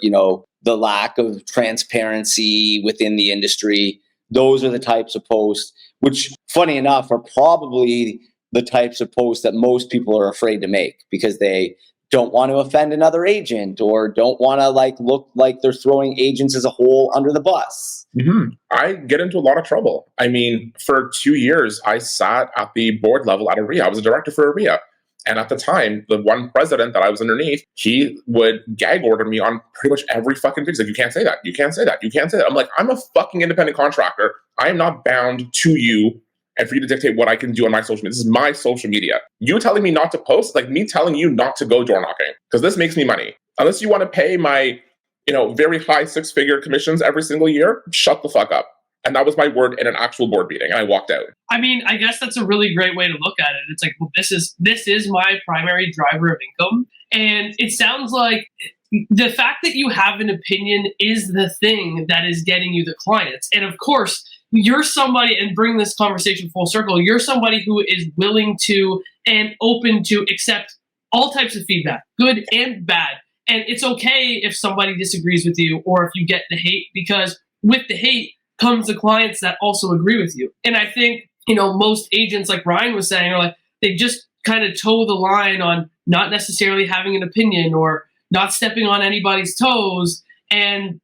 the lack of transparency within the industry. those are the types of posts, which funny enough are probably the types of posts that most people are afraid to make because they don't want to offend another agent or don't want to like look like they're throwing agents as a whole under the bus. Mm-hmm. I get into a lot of trouble. I mean, for 2 years, I sat at the board level at a RIA. I was a director for a RIA. And at the time, the one president that I was underneath, he would gag order me on pretty much every fucking thing. He's like, you can't say that. You can't say that. You can't say that. I'm like, I'm a fucking independent contractor. I am not bound to you and for you to dictate what I can do on my social media. This is my social media. You telling me not to post, like me telling you not to go door knocking, because this makes me money. Unless you want to pay my, very high 6-figure commissions every single year, shut the fuck up. And that was my word in an actual board meeting, and I walked out. I mean, I guess that's a really great way to look at it. It's like, well, this is my primary driver of income. And it sounds like the fact that you have an opinion is the thing that is getting you the clients. And of course, you're somebody, and bring this conversation full circle, you're somebody who is willing to and open to accept all types of feedback, good and bad. And it's okay if somebody disagrees with you or if you get the hate, because with the hate comes the clients that also agree with you. And I think, most agents, like Ryan was saying, are like, they just kind of toe the line on not necessarily having an opinion or not stepping on anybody's toes. And,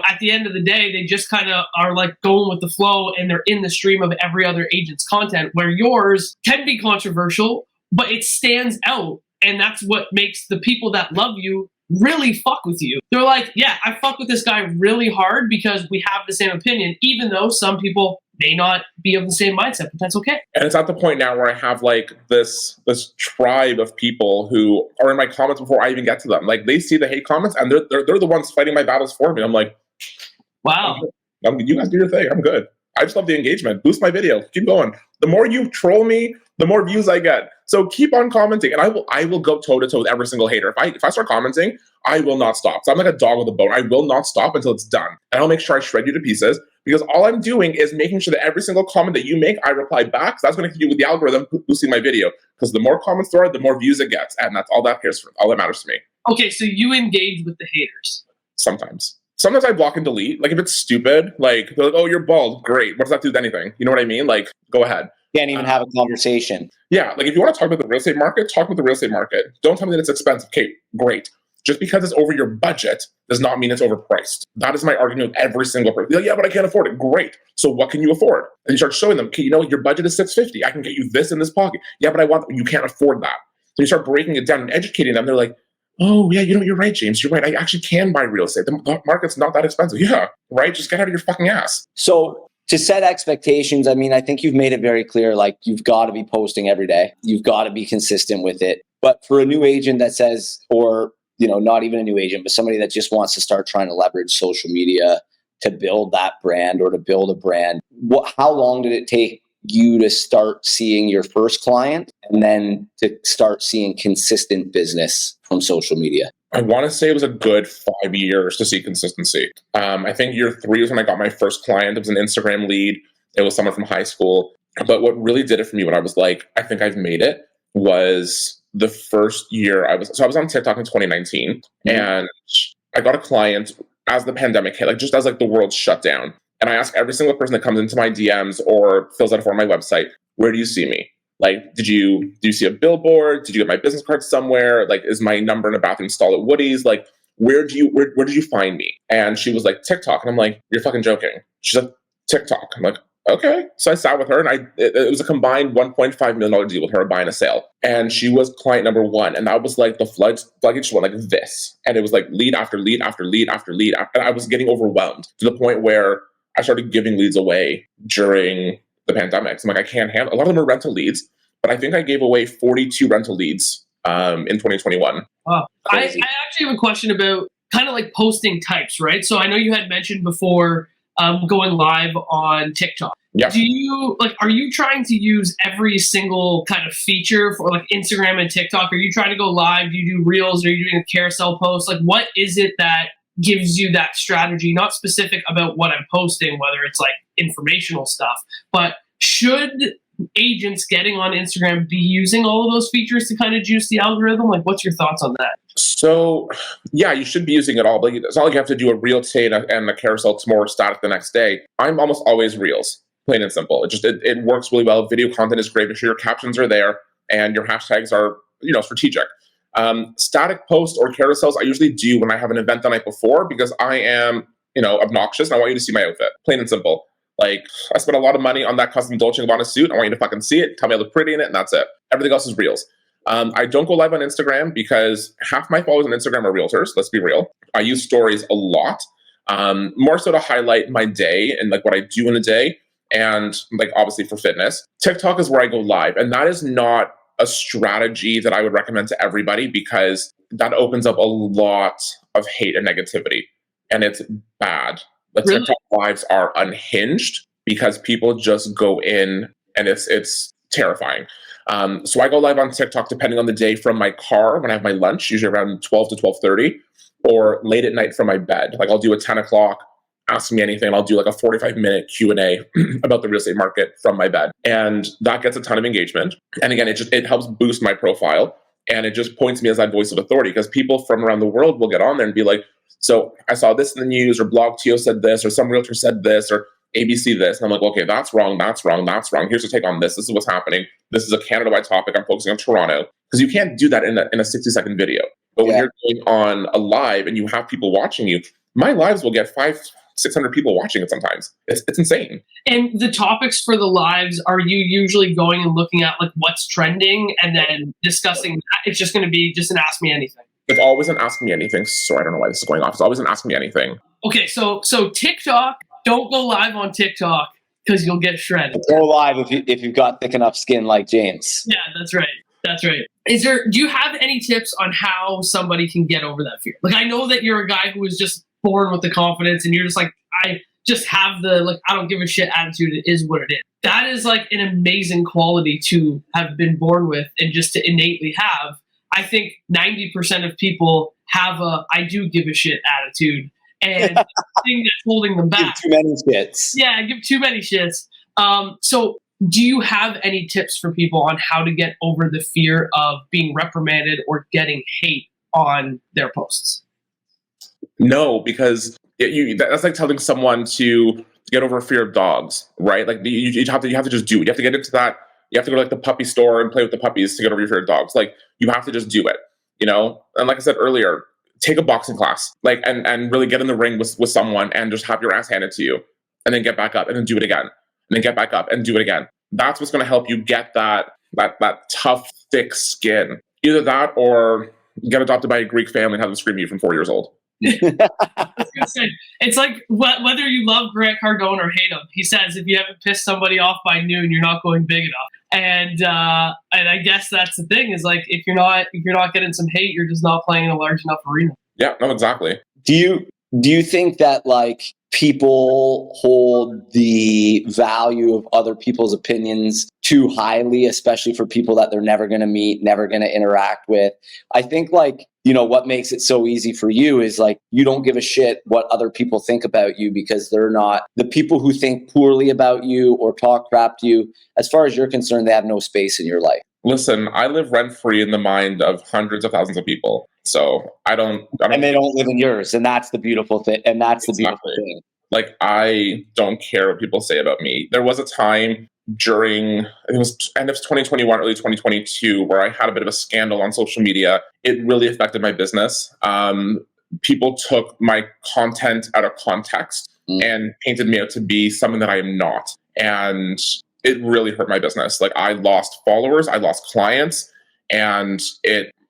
at the end of the day, they just kind of are like going with the flow, and they're in the stream of every other agent's content, where yours can be controversial, but it stands out. And that's what makes the people that love you really fuck with you. They're like, yeah, I fuck with this guy really hard because we have the same opinion, even though some people may not be of the same mindset, but that's okay. And it's at the point now where I have like this tribe of people who are in my comments before I even get to them. Like they see the hate comments and they're the ones fighting my battles for me. I'm like, wow, you guys do your thing. I'm good. I just love the engagement. Boost my video. Keep going. The more you troll me, the more views I get. So keep on commenting, and I will go toe to toe with every single hater. If I start commenting, I will not stop. So I'm like a dog with a bone. I will not stop until it's done, and I'll make sure I shred you to pieces, because all I'm doing is making sure that every single comment that you make, I reply back. So that's going to do with the algorithm boosting my video, because the more comments there are, the more views it gets, and that's all that cares for. All that matters to me. Okay, so you engage with the haters sometimes. Sometimes I block and delete. Like if it's stupid, like they're like, "Oh, you're bald. Great. What does that do with anything?" You know what I mean? Like, go ahead. Can't even have a conversation. Yeah, like if you want to talk about the real estate market, talk about the real estate market. Don't tell me that it's expensive. Okay, great. Just because it's over your budget does not mean it's overpriced. That is my argument with every single person. Like, yeah, but I can't afford it. Great. So what can you afford? And you start showing them, okay, your budget is $650. I can get you this in this pocket. Yeah, but you can't afford that. So you start breaking it down and educating them. They're like, oh, yeah, you're right, James. You're right. I actually can buy real estate. The market's not that expensive. Yeah, right? Just get out of your fucking ass. So to set expectations, I mean, I think you've made it very clear, like you've got to be posting every day. You've got to be consistent with it. But for a new agent that says, or, not even a new agent, but somebody that just wants to start trying to leverage social media to build that brand or to build a brand, how long did it take you to start seeing your first client and then to start seeing consistent business from social media? I want to say it was a good 5 years to see consistency. I think year 3 was when I got my first client. It was an Instagram lead. It was someone from high school. But what really did it for me when I was like, I think I've made it, was the first year I was on TikTok in 2019. And I got a client as the pandemic hit, just as the world shut down. And I ask every single person that comes into my DMs or fills out a form on my website, where do you see me? Did you see a billboard? Did you get my business card somewhere? Is my number in a bathroom stall at Woody's? Where did you find me? And she was like, TikTok. And I'm like, you're fucking joking. She's like, TikTok. I'm like, okay. So I sat with her, and it was a combined $1.5 million deal with her buying a sale. And she was client number 1. And that was the floodgates went like this. And it was lead after lead after lead after lead. And I was getting overwhelmed to the point where I started giving leads away during the pandemic. So I'm like, I can't handle. A lot of them are rental leads, but I think I gave away 42 rental leads in 2021. Wow. I actually have a question about kind of posting types, right? So I know you had mentioned before going live on TikTok. Yeah. Do you are you trying to use every single kind of feature for Instagram and TikTok? Are you trying to go live? Do you do reels? Are you doing a carousel post? What is it that gives you that strategy? Not specific about what I'm posting, whether it's informational stuff, but should agents getting on Instagram be using all of those features to kind of juice the algorithm? Like, what's your thoughts on that? So, yeah, you should be using it all, but it's not like you have to do a reel today and a carousel tomorrow, static the next day. I'm almost always reels, plain and simple. It works really well. Video content is great. Make sure your captions are there and your hashtags are, strategic. Static posts or carousels, I usually do when I have an event the night before because I am, obnoxious and I want you to see my outfit, plain and simple. Like, I spent a lot of money on that custom Dolce & Gabbana suit. I want you to fucking see it, tell me I look pretty in it, and that's it. Everything else is reels. I don't go live on Instagram because half my followers on Instagram are realtors. Let's be real. I use stories a lot, more so to highlight my day and like what I do in a day, and like obviously for fitness. TikTok is where I go live, and that is not a strategy that I would recommend to everybody because that opens up a lot of hate and negativity, and it's bad. The Really? TikTok lives are unhinged because people just go in, and it's terrifying. So I go live on TikTok depending on the day from my car when I have my lunch, usually around 12 to 12:30, or late at night from my bed. Like I'll do a 10 o'clock, ask me anything, and I'll do like a 45-minute Q&A about the real estate market from my bed. And that gets a ton of engagement. And again, it helps boost my profile, and it just points me as that voice of authority because people from around the world will get on there and be like, so I saw this in the news, or BlogTO said this, or some realtor said this, or ABC this. And I'm like, okay, that's wrong, that's wrong, that's wrong. Here's your take on this. This is what's happening. This is a Canada-wide topic. I'm focusing on Toronto. Because you can't do that in a 60-second video. But when you're going on a live and you have people watching you, my lives will get 500-600 people watching it sometimes. It's insane. And the topics for the lives, are you usually going and looking at like what's trending and then discussing that? It's just going to be just an Ask Me Anything. It's always an Ask Me Anything. Sorry, I don't know why this is going off. It's always an Ask Me Anything. Okay, so TikTok, don't go live on TikTok because you'll get shredded. Go live if you've got thick enough skin like James. Yeah, that's right. That's right. Do you have any tips on how somebody can get over that fear? Like, I know that you're a guy who was just born with the confidence and you're just like, I just have the, like, I don't give a shit attitude. It is what it is. That is like an amazing quality to have been born with and just to innately have. I think 90% of people have a I do give a shit attitude, and the thing that's holding them back. Give too many shits. Yeah, I give too many shits. So do you have any tips for people on how to get over the fear of being reprimanded or getting hate on their posts? No, because that's like telling someone to get over a fear of dogs, right? Like you have to just do it. You have to get into that. You have to go to like the puppy store and play with the puppies to get over your fear of dogs. Like you have to just do it, And like I said earlier, take a boxing class, like and really get in the ring with someone and just have your ass handed to you, and then get back up and then do it again, and then get back up and do it again. That's what's going to help you get that tough, thick skin. Either that or get adopted by a Greek family and have them scream at you from 4 years old. I was gonna say, it's like whether you love Grant Cardone or hate him, he says if you haven't pissed somebody off by noon, you're not going big enough. And I guess that's the thing is like if you're not getting some hate, you're just not playing in a large enough arena. Yeah, no, exactly. Do you think that like people hold the value of other people's opinions too highly, especially for people that they're never going to meet, never going to interact with? I think like, what makes it so easy for you is like, you don't give a shit what other people think about you because they're not the people who think poorly about you or talk crap to you. As far as you're concerned, they have no space in your life. Listen, I live rent-free in the mind of hundreds of thousands of people. So I don't and they don't live in yours. And that's the beautiful thing. And that's the beautiful thing. Like, I don't care what people say about me. There was a time during, I think it was end of 2021, early 2022, where I had a bit of a scandal on social media. It really affected my business. People took my content out of context and painted me out to be something that I am not. And it really hurt my business. Like, I lost followers, I lost clients, and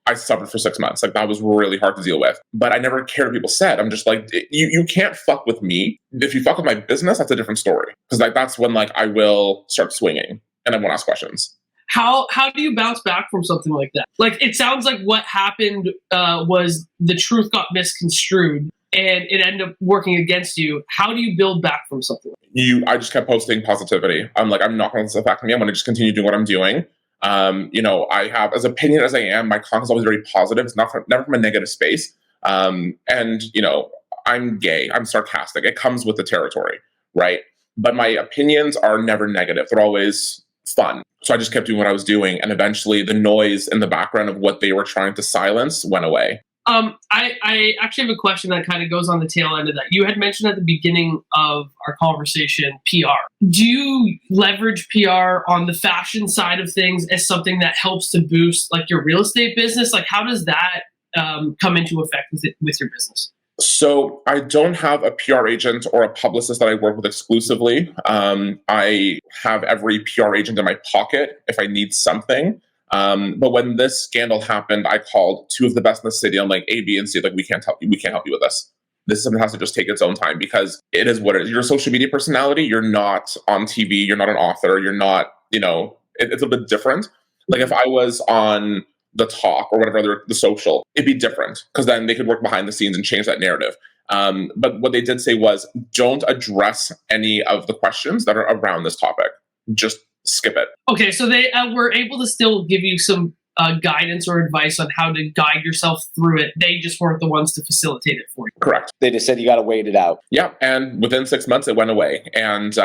I suffered for 6 months. Like, that was really hard to deal with. But I never cared what people said. I'm just like, you can't fuck with me. If you fuck with my business, that's a different story. Because like that's when like I will start swinging and I won't ask questions. How do you bounce back from something like that? Like, it sounds like what happened was the truth got misconstrued and it ended up working against you. How do you build back from something like that? I just kept posting positivity. I'm like, I'm not going to let this affect me. I'm going to just continue doing what I'm doing. I have, as opinionated as I am, my content is always very positive. It's never from a negative space. I'm gay. I'm sarcastic. It comes with the territory, right? But my opinions are never negative. They're always fun. So I just kept doing what I was doing. And eventually the noise in the background of what they were trying to silence went away. I actually have a question that kind of goes on the tail end of that. You had mentioned at the beginning of our conversation PR. Do you leverage PR on the fashion side of things as something that helps to boost like your real estate business? Like how does that come into effect with your business? So I don't have a PR agent or a publicist that I work with exclusively. I have every PR agent in my pocket if I need something. But when this scandal happened, I called two of the best in the city. I'm like, A, B, and C, like, we can't help you. We can't help you with this. This is something that has to just take its own time because it is what it is. You're a social media personality. You're not on TV. You're not an author. You're not, it's a bit different. Like if I was on the talk or whatever, the social, it'd be different because then they could work behind the scenes and change that narrative. But what they did say was don't address any of the questions that are around this topic. Just skip it. Okay, so they were able to still give you some guidance or advice on how to guide yourself through it. They just weren't the ones to facilitate it for you. Correct. They just said you got to wait it out. Yeah, and within 6 months it went away. And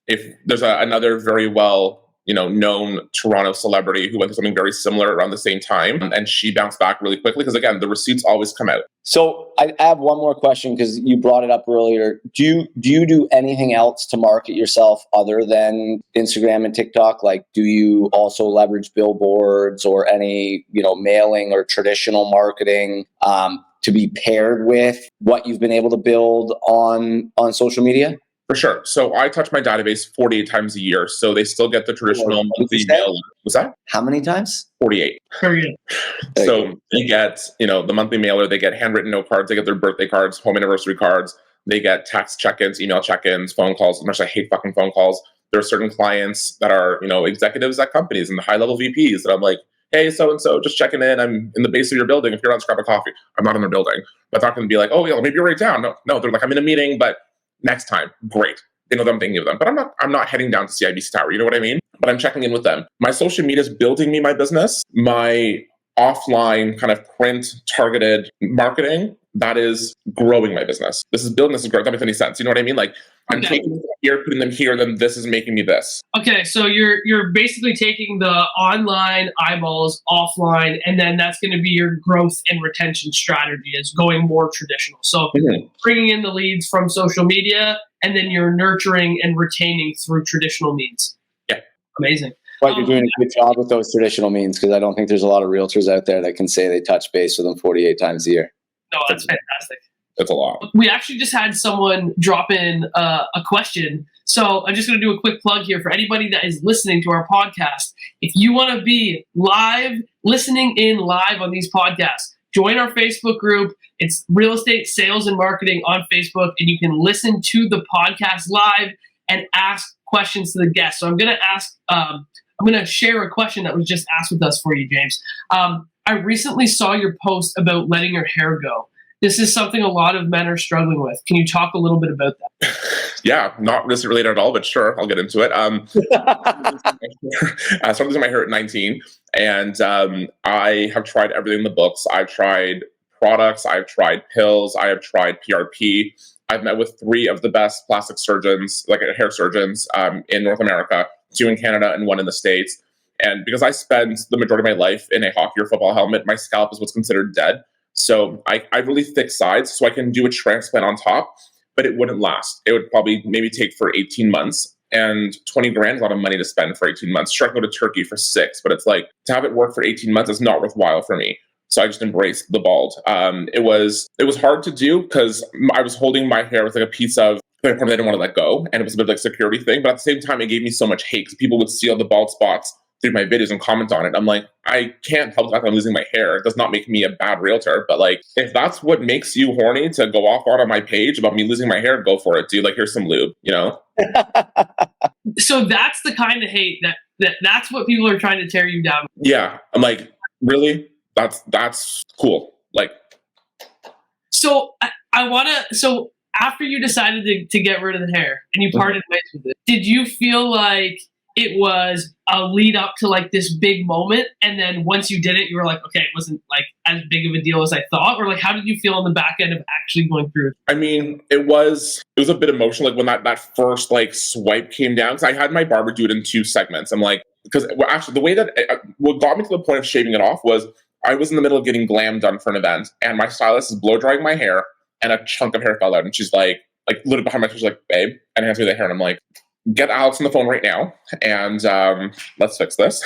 if there's another very well known Toronto celebrity who went through something very similar around the same time, and she bounced back really quickly because again, the receipts always come out. So I have one more question because you brought it up earlier. Do you do anything else to market yourself other than Instagram and TikTok? Like, do you also leverage billboards or any mailing or traditional marketing to be paired with what you've been able to build on social media? For sure. So I touch my database 48 times a year. So they still get the traditional monthly mail. Was that? How many times? 48. So they get, the monthly mailer, they get handwritten note cards, they get their birthday cards, home anniversary cards, they get text check-ins, email check-ins, phone calls. As much as I hate fucking phone calls, there are certain clients that are, executives at companies and the high-level VPs that I'm like, hey, so-and-so, just checking in. I'm in the base of your building. If you're on Scrap of Coffee, I'm not in their building. But they're not going to be like, oh, yeah, maybe you're right down. No, they're like, I'm in a meeting, but next time, great. They know that I'm thinking of them. But I'm not heading down to CIBC Tower. You know what I mean? But I'm checking in with them. My social media is building me my business. My offline kind of print targeted marketing, that is growing my business. This is building, this is growing. That makes any sense. You know what I mean? Like I'm taking them here, putting them here, then this is making me this. Okay, so you're basically taking the online eyeballs offline, and then that's going to be your growth and retention strategy is going more traditional. So bringing in the leads from social media, and then you're nurturing and retaining through traditional means. Yeah. Amazing. But you're doing a good job with those traditional means because I don't think there's a lot of realtors out there that can say they touch base with them 48 times a year. No, that's fantastic. That's a lot. We actually just had someone drop in a question. So I'm just going to do a quick plug here for anybody that is listening to our podcast. If you want to be listening in live on these podcasts, join our Facebook group. It's Real Estate Sales and Marketing on Facebook, and you can listen to the podcast live and ask questions to the guests. So I'm going to share a question that was just asked with us for you, James. I recently saw your post about letting your hair go. This is something a lot of men are struggling with. Can you talk a little bit about that? Yeah, not business related at all, but sure, I'll get into it. I started losing my hair at 19, and I have tried everything in the books. I've tried products, I've tried pills, I have tried PRP. I've met with 3 of the best plastic surgeons, like hair surgeons, in North America, 2 in Canada and 1 in the States. And because I spend the majority of my life in a hockey or football helmet, my scalp is what's considered dead. So I have really thick sides, so I can do a transplant on top, but it wouldn't last. It would probably maybe take for 18 months. And 20 grand is a lot of money to spend for 18 months. Sure, I can go to Turkey for 6, but it's like to have it work for 18 months is not worthwhile for me. So I just embraced the bald. It was hard to do because I was holding my hair with like a piece of I didn't want to let go, and it was a bit like a security thing. But at the same time, it gave me so much hate because people would see all the bald spots through my videos and comment on it. I'm like, I can't help the fact that I'm losing my hair. It does not make me a bad realtor. But like, if that's what makes you horny to go off on my page about me losing my hair, go for it, dude. Like, here's some lube, So that's the kind of hate that's what people are trying to tear you down. Yeah. I'm like, really? That's cool. Like, so after you decided to get rid of the hair and you parted ways with it, did you feel like it was a lead up to like this big moment, and then once you did it, you were like, okay, it wasn't like as big of a deal as I thought? Or like, how did you feel on the back end of actually going through it? I mean, it was a bit emotional, like when that first like swipe came down, because I had my barber do it in 2 segments. I'm like, because actually the way that what got me to the point of shaving it off was I was in the middle of getting glam done for an event, and my stylist is blow drying my hair, and a chunk of hair fell out, and she's like literally behind my face, she's like, babe, and hands me the hair, and I'm like, get Alex on the phone right now, and let's fix this.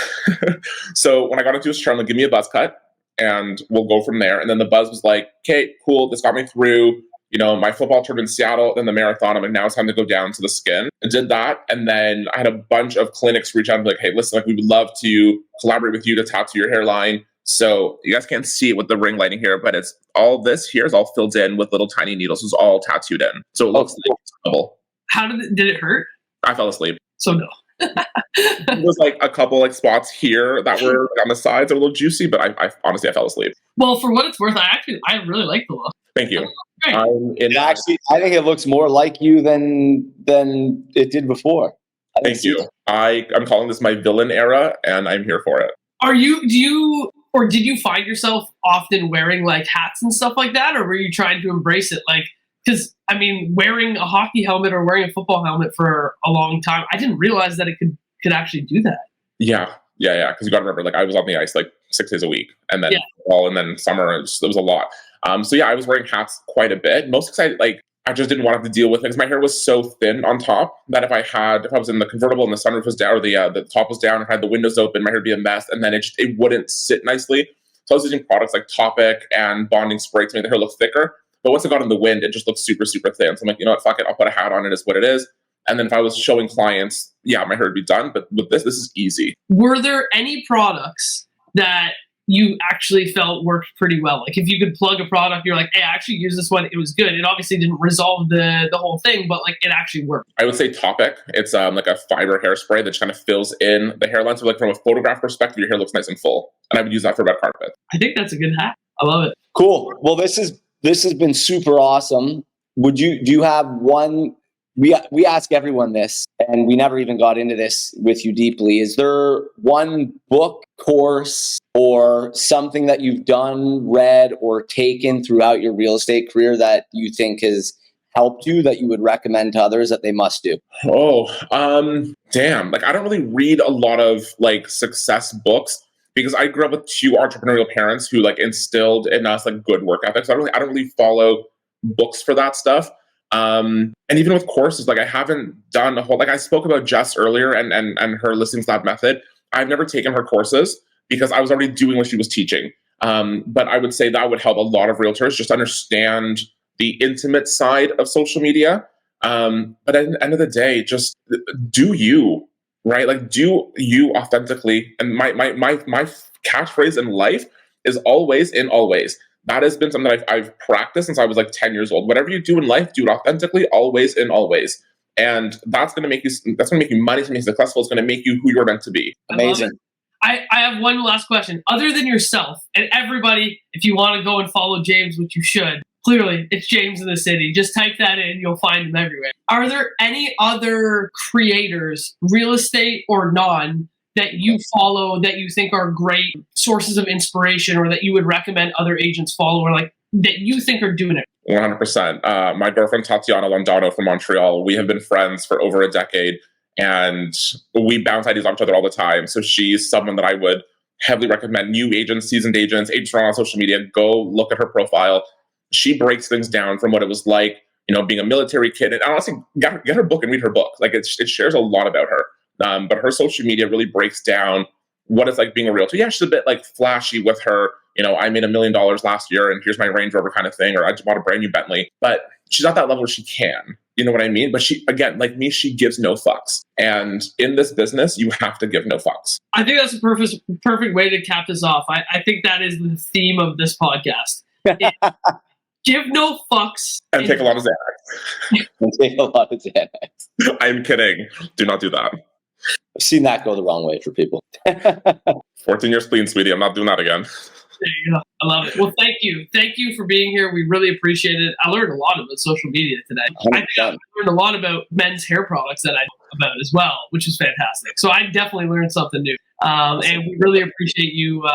So when I got into his chair, I'm like, give me a buzz cut, and we'll go from there. And then the buzz was like, okay, cool, this got me through, my football tournament in Seattle, then the marathon. I'm like, now it's time to go down to the skin. I did that, and then I had a bunch of clinics reach out and be like, hey, listen, like we would love to collaborate with you to tattoo your hairline. So you guys can't see it with the ring lighting here, but it's all this here is all filled in with little tiny needles. It's all tattooed in. So it looks like it's double. How did it hurt? I fell asleep. So no. It was like a couple like spots here that were on the sides, are a little juicy, but I honestly fell asleep. Well, for what it's worth, I really like the look. Thank you. Actually, I think it looks more like you than it did before. Thank you. I'm calling this my villain era, and I'm here for it. Did you find yourself often wearing like hats and stuff like that, or were you trying to embrace it? Like, because I mean, wearing a hockey helmet or wearing a football helmet for a long time, I didn't realize that it could actually do that. Yeah. Because you got to remember, like I was on the ice like 6 days a week, and then fall, and then summer. It was a lot. So I was wearing hats quite a bit. Most excited, like I just didn't want to have to deal with it because my hair was so thin on top that if I was in the convertible and the sunroof was down, or the top was down and had the windows open, my hair would be a mess, and then it wouldn't sit nicely. So I was using products like Topic and bonding spray to make the hair look thicker. But once it got in the wind, it just looked super, super thin. So I'm like, you know what, fuck it, I'll put a hat on, it is what it is. And then if I was showing clients, my hair would be done. But with this is easy. Were there any products that you actually felt worked pretty well? Like if you could plug a product, you're like, hey, I actually used this one, it was good. It obviously didn't resolve the whole thing, but like it actually worked. I would say Topic. It's like a fiber hairspray that just kind of fills in the hairline. So like from a photograph perspective, your hair looks nice and full. And I would use that for red carpet. I think that's a good hack. I love it. Cool. Well, this has been super awesome. Do you have one? We ask everyone this, and we never even got into this with you deeply. Is there one book, course, or something that you've done, read, or taken throughout your real estate career that you think has helped you, that you would recommend to others that they must do? Damn. Like I don't really read a lot of like success books, because I grew up with 2 entrepreneurial parents who like instilled in us like good work ethics. I don't really follow books for that stuff. And even with courses, like I haven't done a whole, like I spoke about Jess earlier and her Listings Lab method. I've never taken her courses because I was already doing what she was teaching. But I would say that would help a lot of realtors just understand the intimate side of social media. But at the end of the day, just do you, right? Like do you authentically. And my catchphrase in life is always in always. That has been something that I've practiced since I was like 10 years old. Whatever you do in life, do it authentically, always in always. And that's going to make you money, it's going to make you successful. It's going to make you who you're meant to be. Amazing. I have one last question. Other than yourself and everybody, if you want to go and follow James, which you should, clearly it's James in the City. Just type that in. You'll find him everywhere. Are there any other creators, real estate or non, that you follow that you think are great sources of inspiration, or that you would recommend other agents follow, or like that you think are doing it? 100%. My girlfriend Tatiana Londano from Montreal, we have been friends for over a decade, and we bounce ideas off each other all the time. So she's someone that I would heavily recommend. New agents, seasoned agents on social media, go look at her profile. She breaks things down from what it was like, being a military kid. And honestly, get her book and read her book. Like it shares a lot about her. But her social media really breaks down what it's like being a realtor. Yeah, she's a bit like flashy with her, I made $1 million last year and here's my Range Rover kind of thing, or I just bought a brand new Bentley. But she's not that level where she can, you know what I mean? But she, again, like me, she gives no fucks. And in this business, you have to give no fucks. I think that's a perfect way to cap this off. I think that is the theme of this podcast. Give no fucks. And take a lot of Xanax. Take a lot of Xanax. I'm kidding. Do not do that. I've seen that go the wrong way for people. 14 years clean, sweetie. I'm not doing that again. There you go. I love it. Well, thank you. Thank you for being here. We really appreciate it. I learned a lot about social media today. I think I learned a lot about men's hair products that I know about as well, which is fantastic. So I definitely learned something new. And we really appreciate you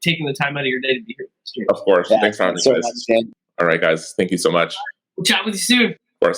taking the time out of your day to be here. Of course. Thanks for having me, guys. All right, guys. Thank you so much. We'll chat with you soon.